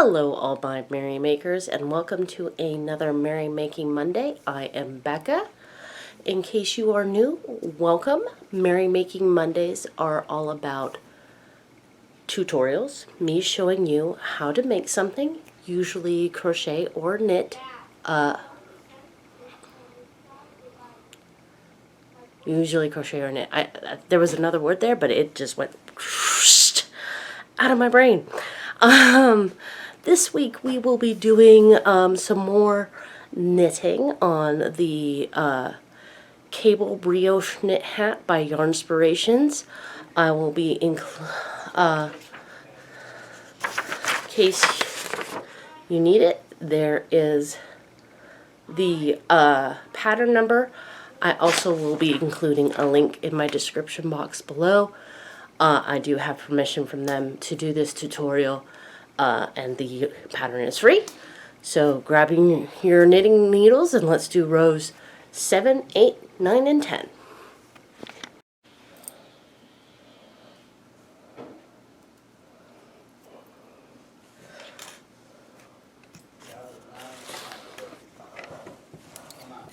Hello all my merry makers and welcome to another Merry Making Monday. I am Becca. In case you are new, welcome. Merry Making Mondays are all about tutorials, me showing you how to make something, usually crochet or knit. Usually crochet or knit. There was another word there, but it just went out of my brain. This week we will be doing some more knitting on the cable brioche knit hat by Yarnspirations. I will be in case you need it. There is the pattern number. I also will be including a link in my description box below. I do have permission from them to do this tutorial, and the pattern is free. So grabbing your knitting needles and let's do rows 7, 8, 9, and 10.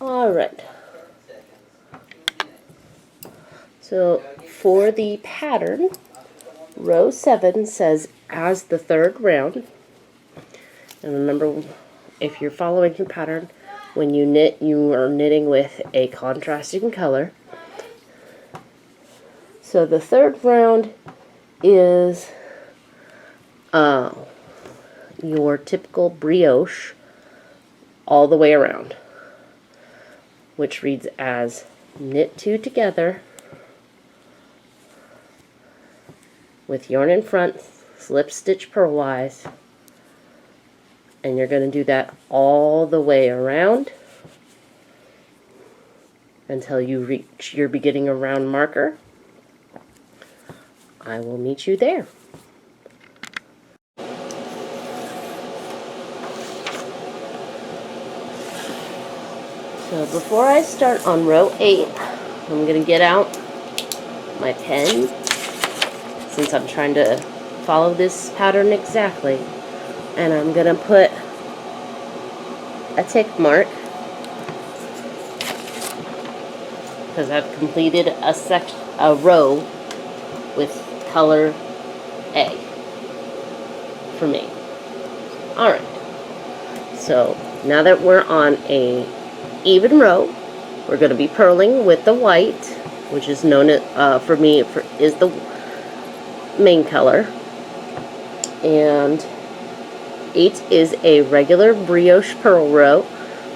Alright. So for the pattern, row 7 says as the third round. And remember, if you're following the pattern, when you knit, you are knitting with a contrasting color. So the third round is your typical brioche all the way around, which reads as knit 2 together with yarn in front, slip stitch purlwise, and you're going to do that all the way around until you reach your beginning of round marker. I will meet you there. So before I start on row 8, I'm going to get out my pen, since I'm trying to follow this pattern exactly, and I'm going to put a tick mark because I've completed a row with color A for me. Alright, so now that we're on a even row, we're going to be purling with the white, which is known as, for me, is the main color. And 8 is a regular brioche purl row.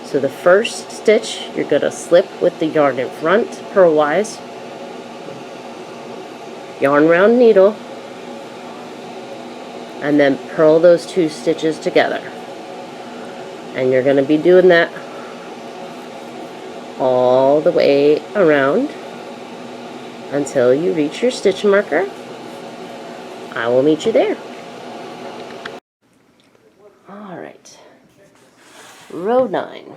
So the first stitch, you're going to slip with the yarn in front, purlwise, yarn round needle, and then purl those 2 stitches together. And you're going to be doing that all the way around until you reach your stitch marker. I will meet you there. Alright, row 9.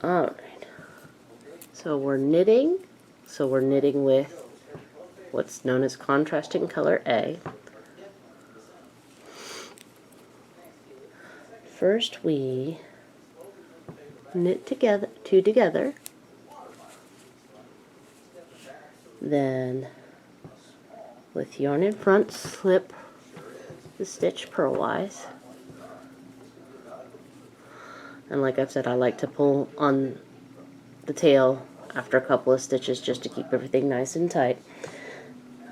Alright, so we're knitting with what's known as contrasting color A. First we knit together, 2 together, then with yarn in front, slip the stitch purlwise, and like I've said, I like to pull on the tail after a couple of stitches just to keep everything nice and tight.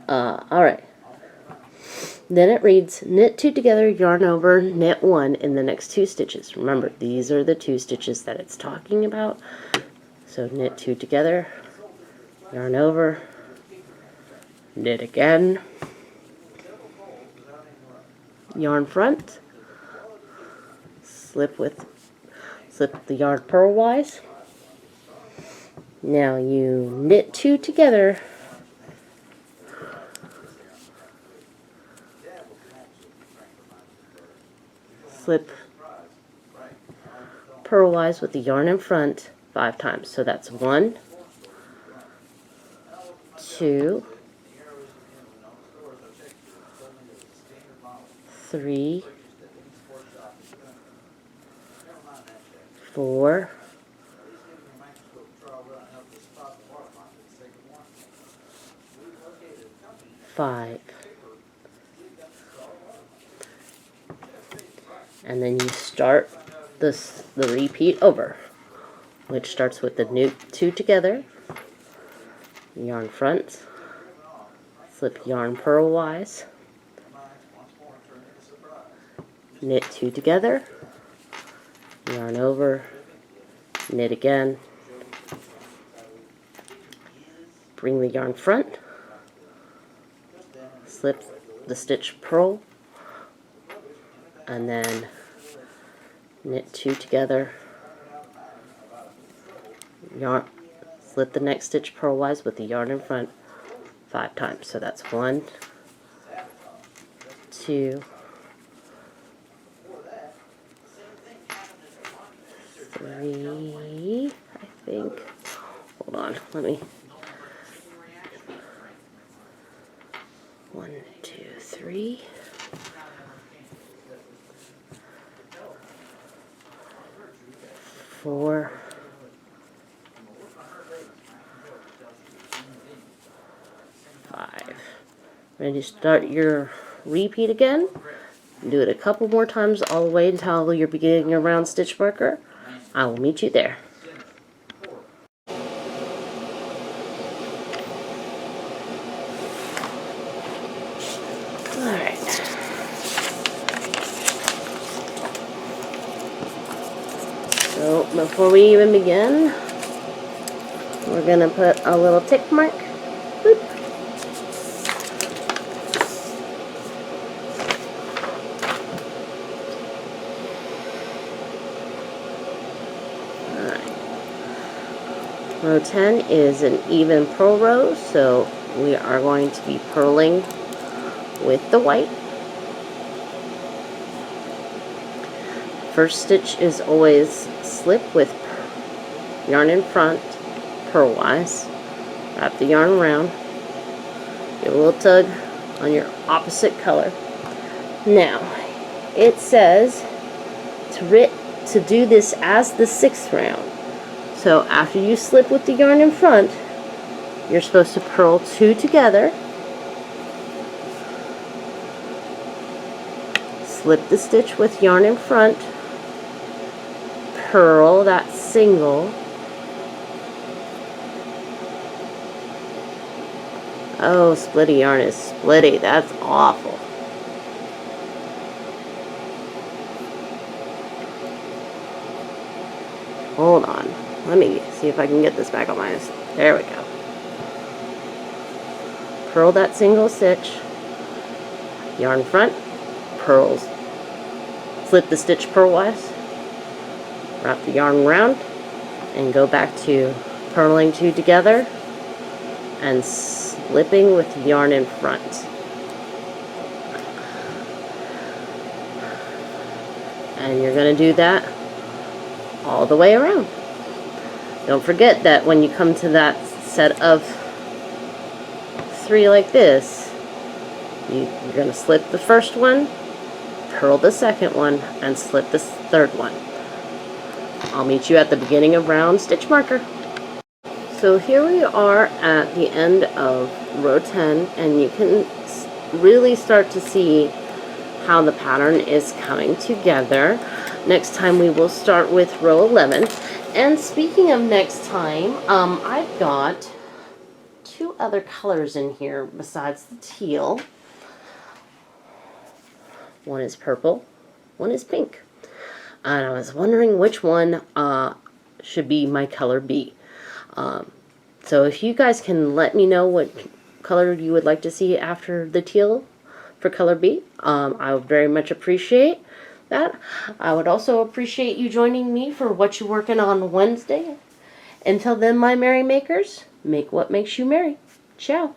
Alright, then it reads knit 2 together, yarn over, knit 1 in the next 2 stitches. Remember, these are the 2 stitches that it's talking about. So knit 2 together, yarn over, knit again, yarn front, slip the yarn purlwise. Now you knit 2 together, slip purlwise with the yarn in front 5 times. So that's 1, 2, 3, 4, 5. And then you start the repeat over, which starts with the new 2 together, yarn front, slip yarn purlwise, knit 2 together, yarn over, knit again, bring the yarn front, slip the stitch purl, and then knit 2 together, yarn, slip the next stitch purlwise with the yarn in front 5 times. So that's 1, 2, 3, I think. Hold on, let me. 1, 2, 3. 4, 5. Ready to start your repeat again? Do it a couple more times all the way until you're beginning a round stitch marker. I will meet you there. Alright. So before we even begin, we're going to put a little tick mark. Boop. Row 10 is an even purl row, so we are going to be purling with the white. First stitch is always slip with yarn in front, purlwise. Wrap the yarn around. Give a little tug on your opposite color. Now, it says to do this as the 6th round. So after you slip with the yarn in front, you're supposed to purl 2 together, slip the stitch with yarn in front, purl that single, oh, splitty yarn is splitty, that's awful. Hold on. Let me see if I can get this back on my... There we go. Purl that single stitch, yarn front, purls, slip the stitch purlwise, wrap the yarn around, and go back to purling 2 together and slipping with the yarn in front. And you're going to do that all the way around. Don't forget that when you come to that set of 3 like this, you're going to slip the first one, purl the second one, and slip the third one. I'll meet you at the beginning of round stitch marker. So here we are at the end of row 10, and you can really start to see how the pattern is coming together. Next time we will start with row 11. And speaking of next time, I've got 2 other colors in here besides the teal. One is purple, one is pink. And I was wondering which one should be my color B. So if you guys can let me know what color you would like to see after the teal for color B, I would very much appreciate that. I would also appreciate you joining me for What You Working On Wednesday. Until then, my merry makers, make what makes you merry. Ciao.